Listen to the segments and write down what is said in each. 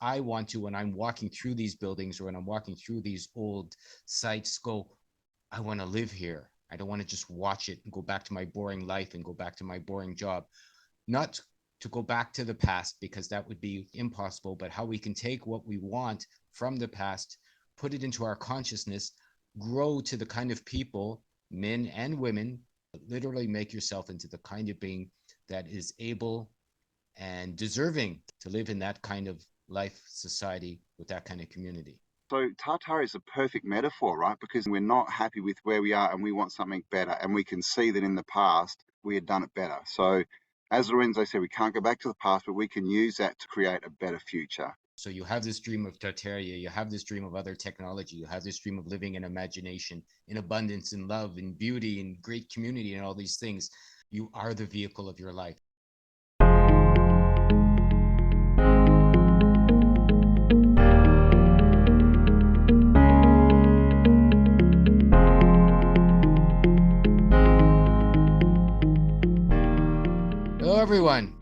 I want to, when I'm walking through these buildings or when I'm walking through these old sites, go, I want to live here. I don't want to just watch it and go back to my boring life and go back to my boring job. Not to go back to the past because that would be impossible, but how we can take what we want from the past, put it into our consciousness, grow to the kind of people, men and women, literally make yourself into the kind of being that is able and deserving to live in that kind of life society with that kind of community. So Tartari is a perfect metaphor, right? Because we're not happy with where we are and we want something better. And we can see that in the past we had done it better. So as Lorenzo said, we can't go back to the past, but we can use that to create a better future. So you have this dream of Tartaria, you have this dream of other technology, you have this dream of living in imagination, in abundance, in love, in beauty, in great community, and all these things. You are the vehicle of your life. Hello, everyone.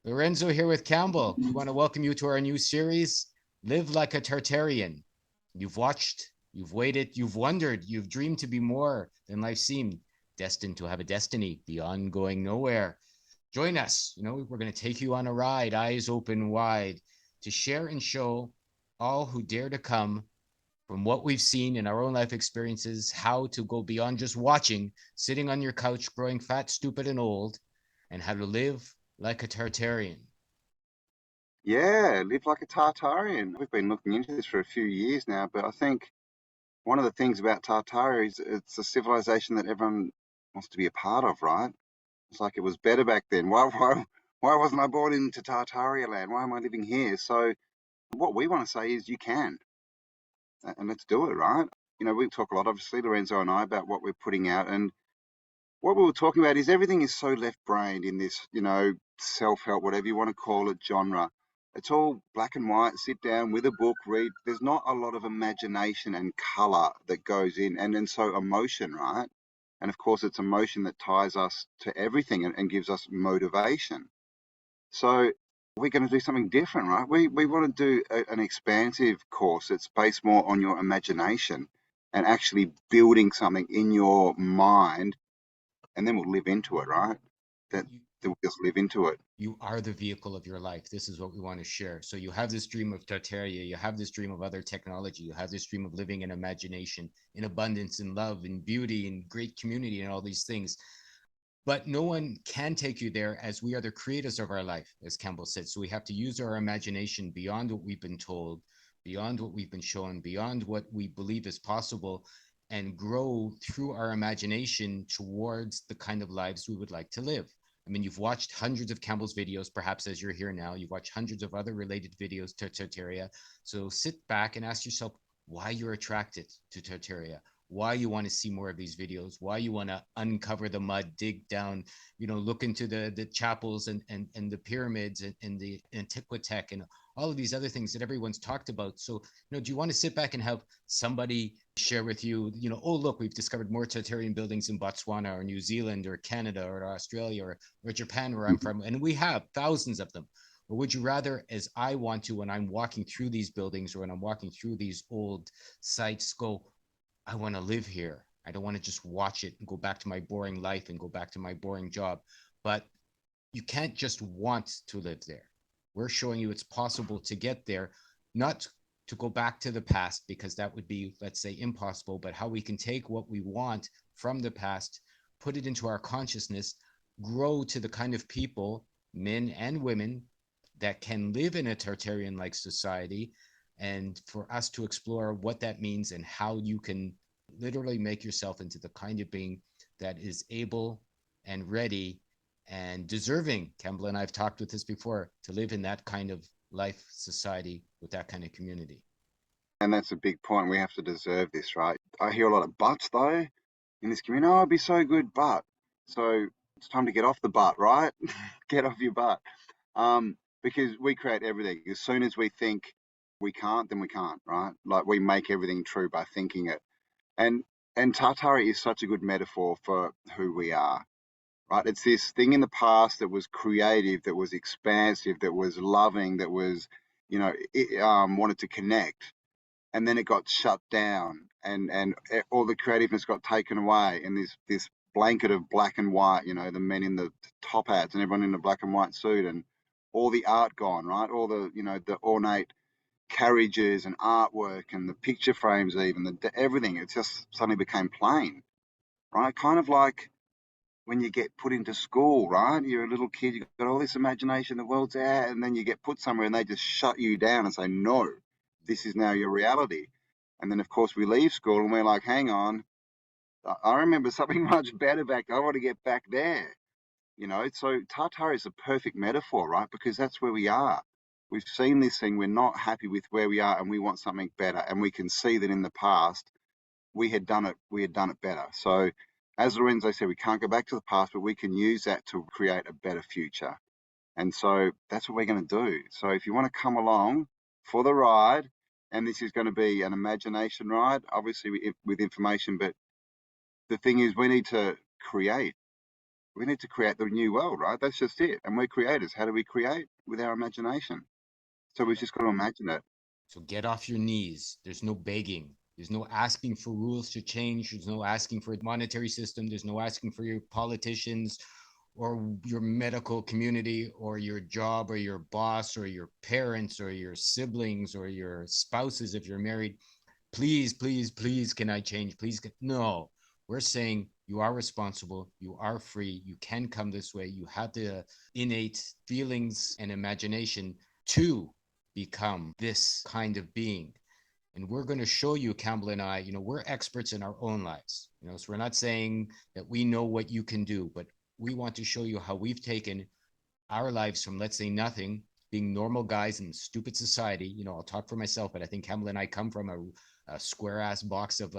Lorenzo here with Campbell. We want to welcome you to our new series, Live Like a Tartarian. You've watched, you've waited, you've wondered, you've dreamed to be more than life seemed, destined to have a destiny beyond going nowhere. Join us. We're going to take you on a ride, eyes open wide, to share and show all who dare to come from what we've seen in our own life experiences, how to go beyond just watching, sitting on your couch, growing fat, stupid, and old, and how to live like a Tartarian. Yeah, live like a Tartarian. We've been looking into this for a few years now, but I think one of the things about Tartaria is it's a civilization that everyone wants to be a part of, right? It's like it was better back then. Why wasn't I born into Tartaria land? Why am I living here? So what we want to say is you can, and let's do it, right? We talk a lot, obviously, Lorenzo and I, about what we're putting out, and what we were talking about is everything is so left-brained in this, self-help, whatever you want to call it, genre. It's all black and white. Sit down with a book, read. There's not a lot of imagination and color that goes in, and then so emotion, right? And of course, it's emotion that ties us to everything and gives us motivation. So we're going to do something different, right? We want to do an expansive course that's based more on your imagination and actually building something in your mind, and then we'll live into it, right? That, You, that we'll just live into it. you are the vehicle of your life. This is what we want to share. So you have this dream of Tartaria, you have this dream of other technology, you have this dream of living in imagination, in abundance, in love, in beauty, in great community, and all these things. But no one can take you there, as we are the creators of our life, as Campbell said. So we have to use our imagination beyond what we've been told, beyond what we've been shown, beyond what we believe is possible, and grow through our imagination towards the kind of lives we would like to live. I mean, you've watched hundreds of Campbell's videos, perhaps as you're here now. You've watched hundreds of other related videos to Tartaria. So sit back and ask yourself why you're attracted to Tartaria, why you want to see more of these videos, why you want to uncover the mud, dig down, look into the chapels and the pyramids and the Antiquitech and all of these other things that everyone's talked about. So, do you want to sit back and have somebody share with you, oh, look, we've discovered more Tartarian buildings in Botswana or New Zealand or Canada or Australia or Japan, where I'm from, and we have thousands of them? Or would you rather, as I want to, when I'm walking through these buildings or when I'm walking through these old sites, go, I want to live here. I don't want to just watch it and go back to my boring life and go back to my boring job. But you can't just want to live there. We're showing you it's possible to get there, not to go back to the past because that would be, let's say, impossible, but how we can take what we want from the past, put it into our consciousness, grow to the kind of people, men and women, that can live in a Tartarian like society, and for us to explore what that means and how you can literally make yourself into the kind of being that is able and ready and deserving. Campbell and I have talked with this before, to live in that kind of life society with that kind of community. And that's a big point. We have to deserve this, right? I hear a lot of buts though in this community. Oh, it'd be so good, but so it's time to get off the butt, right? Get off your butt. Because we create everything. As soon as we think we can't, then we can't, right? Like we make everything true by thinking it. And and Tartari is such a good metaphor for who we are, right? It's this thing in the past that was creative, that was expansive, that was loving, that was it wanted to connect, and then it got shut down, and all the creativeness got taken away, and this blanket of black and white, the men in the top hats and everyone in the black and white suit, and all the art gone, right? All the the ornate carriages and artwork and the picture frames, even everything. It just suddenly became plain, right? Kind of like when you get put into school, right? You're a little kid, you've got all this imagination, the world's out, and then you get put somewhere and they just shut you down and say, no, this is now your reality. And then, of course, we leave school and we're like, hang on, I remember something much better back. I want to get back there, So Tartari is a perfect metaphor, right? Because that's where we are. We've seen this thing, we're not happy with where we are and we want something better. And we can see that in the past we had done it better. So as Lorenzo said, we can't go back to the past, but we can use that to create a better future. And so that's what we're going to do. So if you want to come along for the ride, and this is going to be an imagination ride, obviously with information, but the thing is we need to create. We need to create the new world, right? That's just it. And we're creators. How do we create? With our imagination. So we've Yeah. just got to imagine it. So get off your knees. There's no begging. There's no asking for rules to change. There's no asking for a monetary system. There's no asking for your politicians or your medical community or your job or your boss or your parents or your siblings or your spouses if you're married. Please, please, please, can I change? Please. No, we're saying you are responsible. You are free. You can come this way. You have the innate feelings and imagination to become this kind of being. And we're going to show you, Campbell and I, we're experts in our own lives. So we're not saying that we know what you can do, but we want to show you how we've taken our lives from, let's say, nothing, being normal guys in stupid society. I'll talk for myself, but I think Campbell and I come from a square ass box of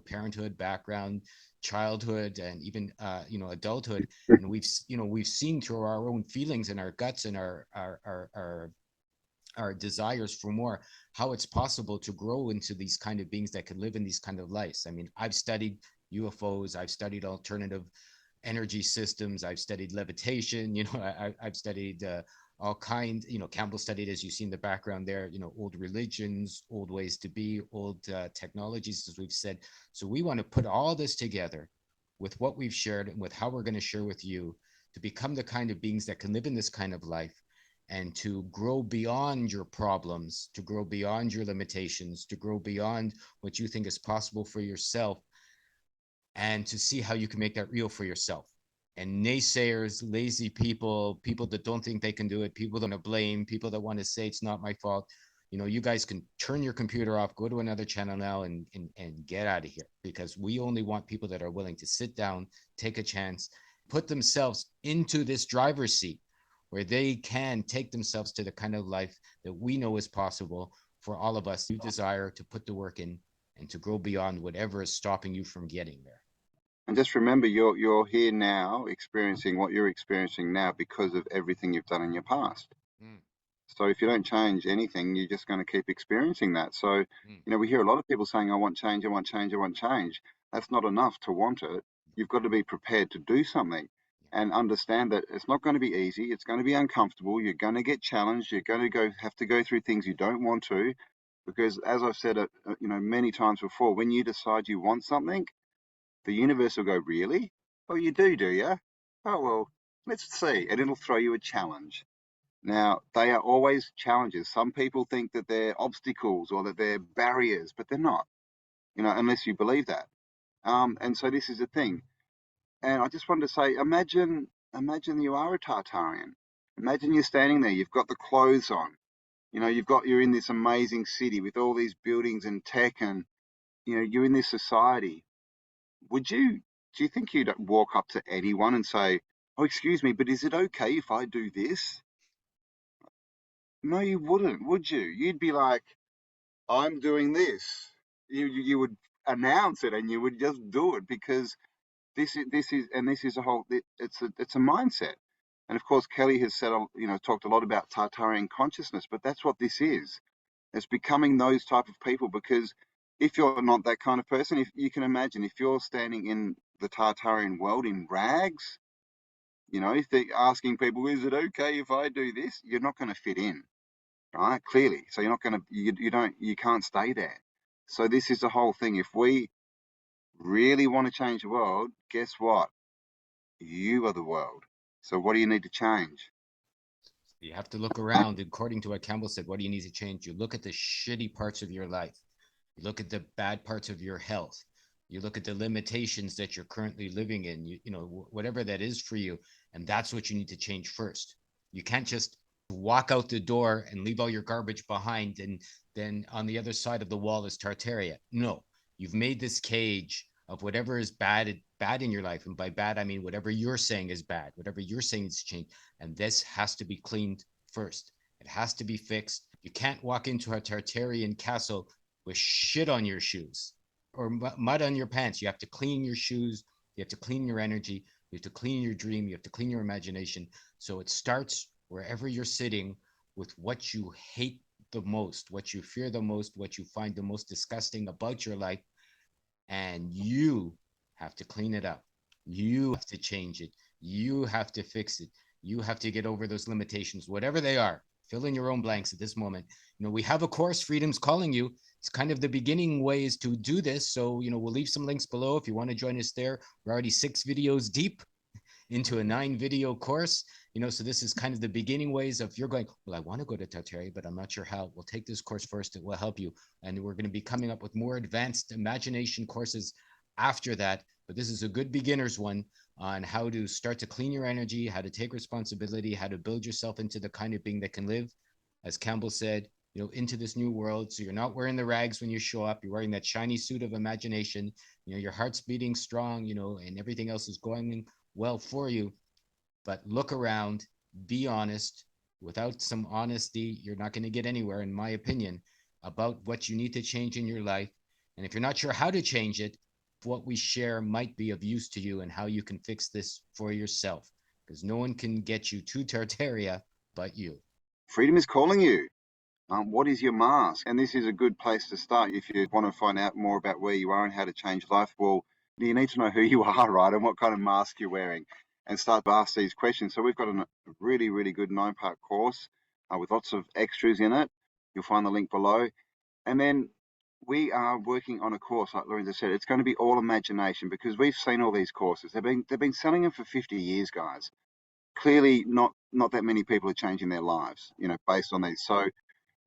parenthood background, childhood, and even adulthood. And we've seen through our own feelings and our guts and our desires for more, how it's possible to grow into these kind of beings that could live in these kind of lives. I mean, I've studied UFOs, I've studied alternative energy systems, I've studied levitation, I've studied all kinds, Campbell studied, as you see in the background there, old religions, old ways to be, old technologies, as we've said. So we want to put all this together with what we've shared and with how we're going to share with you to become the kind of beings that can live in this kind of life and to grow beyond your problems, to grow beyond your limitations, to grow beyond what you think is possible for yourself, and to see how you can make that real for yourself. And naysayers, lazy people, people that don't think they can do it, people that want to blame, people that want to say it's not my fault, you guys can turn your computer off, go to another channel now, and get out of here, because we only want people that are willing to sit down, take a chance, put themselves into this driver's seat where they can take themselves to the kind of life that we know is possible for all of us who desire to put the work in and to grow beyond whatever is stopping you from getting there. And just remember, you're here now, experiencing what you're experiencing now because of everything you've done in your past. Mm, So if you don't change anything, you're just going to keep experiencing that. So, mm, we hear a lot of people saying, I want change, I want change, I want change. That's not enough to want it. You've got to be prepared to do something yeah, and understand that it's not going to be easy. It's going to be uncomfortable. You're going to get challenged. You're going to have to go through things you don't want to, because as I've said, many times before, when you decide you want something, the universe will go, really? Oh, you do you? Oh, well, let's see. And it'll throw you a challenge. Now, they are always challenges. Some people think that they're obstacles or that they're barriers, but they're not, unless you believe that. And so this is the thing. And I just wanted to say, imagine you are a Tartarian. Imagine you're standing there, you've got the clothes on, you're in this amazing city with all these buildings and tech, and, you're in this society. Do you think you'd walk up to anyone and say, oh, excuse me, but is it okay if I do this? No, you wouldn't, would you? You'd be like, I'm doing this. You would announce it and you would just do it because this is a whole it's a mindset. And of course, Kelly has said talked a lot about Tartarian consciousness, but that's what this is. It's becoming those type of people, because if you're not that kind of person, if you can imagine, if you're standing in the Tartarian world in rags, if they're asking people, is it okay if I do this? You're not going to fit in. right? Clearly. So you're not going to, you can't stay there. So this is the whole thing. If we really want to change the world, guess what? You are the world. So what do you need to change? You have to look around. According to what Campbell said, what do you need to change? You look at the shitty parts of your life. You look at the bad parts of your health. You look at the limitations that you're currently living in, whatever that is for you. And that's what you need to change first. You can't just walk out the door and leave all your garbage behind. And then on the other side of the wall is Tartaria. No, you've made this cage of whatever is bad in your life. And by bad, I mean whatever you're saying is bad, whatever you're saying is changed. And this has to be cleaned first. It has to be fixed. You can't walk into a Tartarian castle with shit on your shoes or mud on your pants. You have to clean your shoes. You have to clean your energy. You have to clean your dream. You have to clean your imagination. So it starts wherever you're sitting with what you hate the most, what you fear the most, what you find the most disgusting about your life. And you have to clean it up. You have to change it. You have to fix it. You have to get over those limitations, whatever they are. Fill in your own blanks at this moment. We have a course, Freedom's Calling You. It's kind of the beginning ways to do this. So, we'll leave some links below if you want to join us there. We're already 6 videos deep into a 9 video course. So this is kind of the beginning ways of you're going, well, I want to go to Tartary, but I'm not sure how. We'll take this course first. It will help you. And we're going to be coming up with more advanced imagination courses after that. But this is a good beginner's one on how to start to clean your energy, how to take responsibility, how to build yourself into the kind of being that can live, as Campbell said, into this new world. So you're not wearing the rags when you show up. You're wearing that shiny suit of imagination. Your heart's beating strong, and everything else is going well for you. But look around, be honest. Without some honesty, you're not going to get anywhere, in my opinion, about what you need to change in your life. And if you're not sure how to change it, what we share might be of use to you and how you can fix this for yourself. Because no one can get you to Tartaria but you. Freedom is calling you. What is your mask? And this is a good place to start if you want to find out more about where you are and how to change life. Well, you need to know who you are, right? And what kind of mask you're wearing and start to ask these questions. So we've got a really, really good 9-part course with lots of extras in it. You'll find the link below. And then we are working on a course, like Lorenzo said, it's going to be all imagination because we've seen all these courses. They've been selling them for 50 years, guys. Clearly not that many people are changing their lives, based on these. So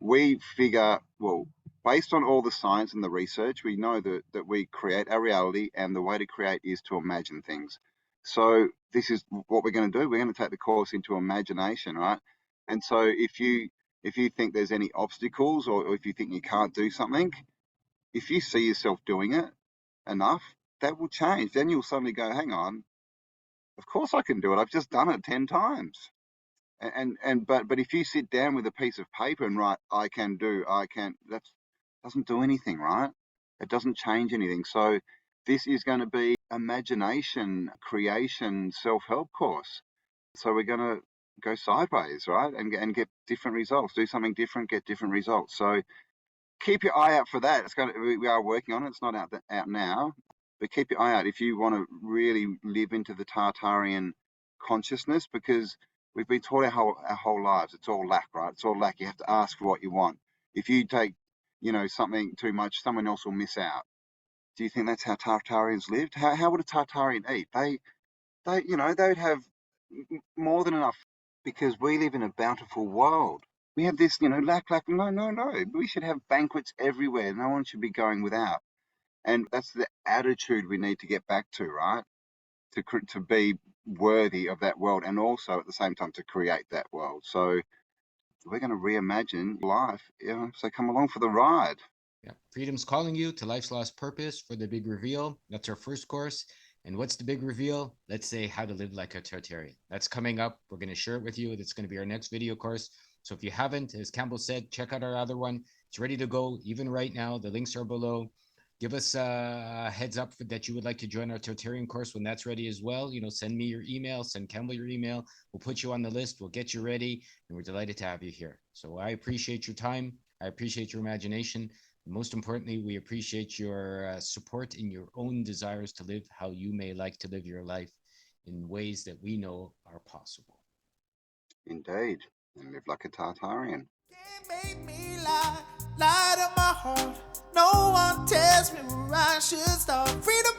we figure, well, based on all the science and the research, we know that we create our reality, and the way to create is to imagine things. So this is what we're going to do. We're going to take the course into imagination, right? And so if you think there's any obstacles, or if you think you can't do something, if you see yourself doing it enough, that will change. Then you'll suddenly go, hang on, of course I can do it. I've just done it 10 times. But if you sit down with a piece of paper and write I can, that doesn't do anything, right? It doesn't change anything. So this is going to be imagination creation self-help course. So we're going to go sideways, right? And get different results. Do something different, get different results. So keep your eye out for that. We are working on it. It's not out now, but keep your eye out if you want to really live into the Tartarian consciousness, because we've been taught our whole lives it's all lack, right? It's all lack. You have to ask for what you want. If you take, something too much, someone else will miss out. Do you think that's how Tartarians lived? How would a Tartarian eat? They'd have more than enough because we live in a bountiful world. We have this, lack. No, no, no. We should have banquets everywhere. No one should be going without. And that's the attitude we need to get back to, right? To be worthy of that world, and also at the same time to create that world. So we're going to reimagine life. So come along for the ride. Yeah. Freedom's Calling You to Life's Lost Purpose for the Big Reveal. That's our first course. And what's the big reveal? Let's say how to live like a Tartarian. That's coming up. We're going to share it with you. That's going to be our next video course. So if you haven't, as Campbell said, check out our other one. It's ready to go even right now. The links are below. Give us a heads up that you would like to join our Tartarian course when that's ready as well. Send me your email, send Campbell your email. We'll put you on the list. We'll get you ready. And we're delighted to have you here. So I appreciate your time. I appreciate your imagination. Most importantly, we appreciate your support in your own desires to live how you may like to live your life in ways that we know are possible. Indeed. And live like a Tartarian. Can't make me lie to my heart. No one tells me where I should start. Freedom